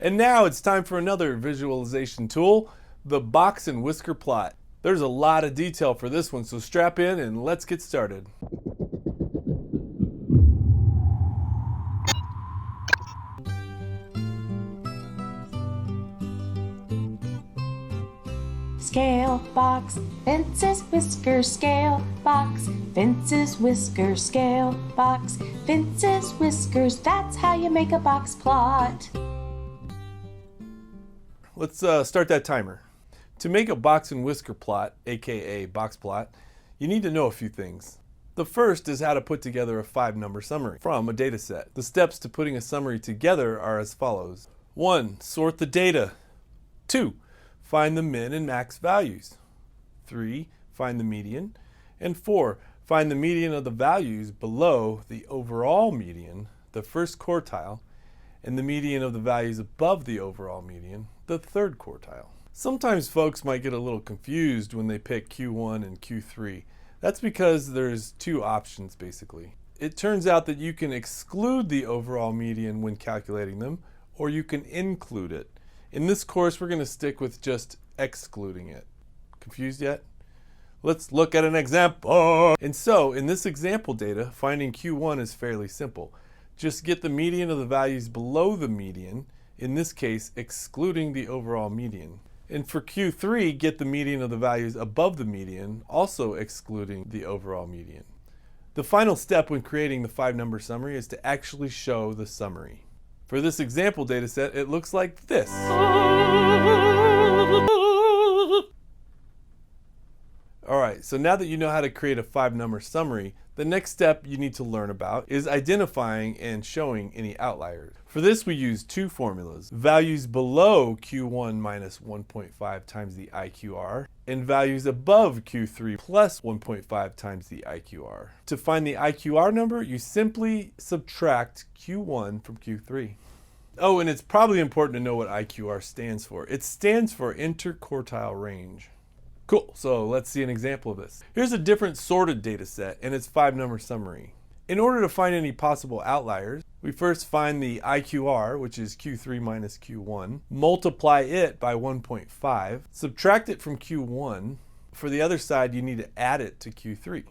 And now it's time for another visualization tool, the box and whisker plot. There's a lot of detail for this one, so strap in and let's get started. Scale box, fences, whiskers, scale box, fences, whiskers, scale box, fences, whiskers. That's how you make a box plot. Let's start that timer. To make a box and whisker plot, aka box plot, you need to know a few things. The first is how to put together a 5-number summary from a data set. The steps to putting a summary together are as follows. 1. Sort the data. 2. Find the min and max values. 3. Find the median. And 4. Find the median of the values below the overall median, the first quartile, and the median of the values above the overall median, the third quartile. Sometimes folks might get a little confused when they pick Q1 and Q3. That's because there's two options basically. It turns out that you can exclude the overall median when calculating them, or you can include it. In this course, we're going to stick with just excluding it. Confused yet? Let's look at an example. And so, in this example data, finding Q1 is fairly simple. Just get the median of the values below the median, in this case, excluding the overall median. And for Q3, get the median of the values above the median, also excluding the overall median. The final step when creating the 5-number summary is to actually show the summary. For this example data set, it looks like this. Alright, so now that you know how to create a 5-number summary, the next step you need to learn about is identifying and showing any outliers. For this we use two formulas, values below Q1 minus 1.5 times the IQR, and values above Q3 plus 1.5 times the IQR. To find the IQR number, you simply subtract Q1 from Q3. Oh, and it's probably important to know what IQR stands for. It stands for interquartile range. Cool, so let's see an example of this. Here's a different sorted data set and its 5-number summary. In order to find any possible outliers, we first find the IQR, which is Q3 minus Q1, multiply it by 1.5, subtract it from Q1. For the other side, you need to add it to Q3.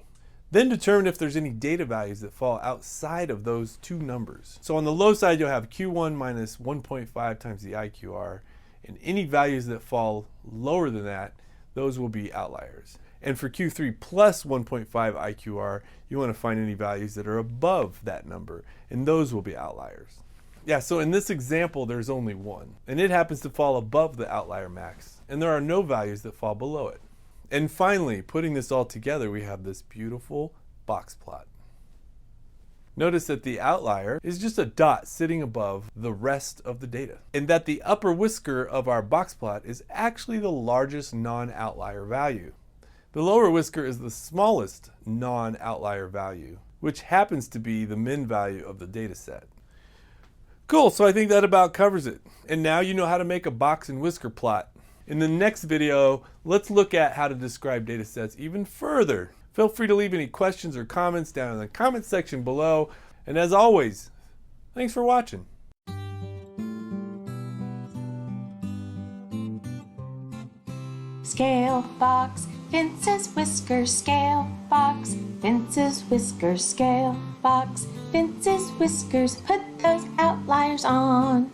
Then determine if there's any data values that fall outside of those two numbers. So on the low side, you'll have Q1 minus 1.5 times the IQR, and any values that fall lower than that, those will be outliers. And for Q3 plus 1.5 IQR, you want to find any values that are above that number, and those will be outliers. Yeah, so in this example, there's only one, and it happens to fall above the outlier max, and there are no values that fall below it. And finally, putting this all together, we have this beautiful box plot. Notice that the outlier is just a dot sitting above the rest of the data, and that the upper whisker of our box plot is actually the largest non-outlier value. The lower whisker is the smallest non-outlier value, which happens to be the min value of the data set. Cool, so I think that about covers it. And now you know how to make a box and whisker plot. In the next video, let's look at how to describe data sets even further. Feel free to leave any questions or comments down in the comment section below. And as always, thanks for watching. Scale box, fences, whiskers, scale box, fences, whiskers, scale box, fences, whiskers. Put those outliers on.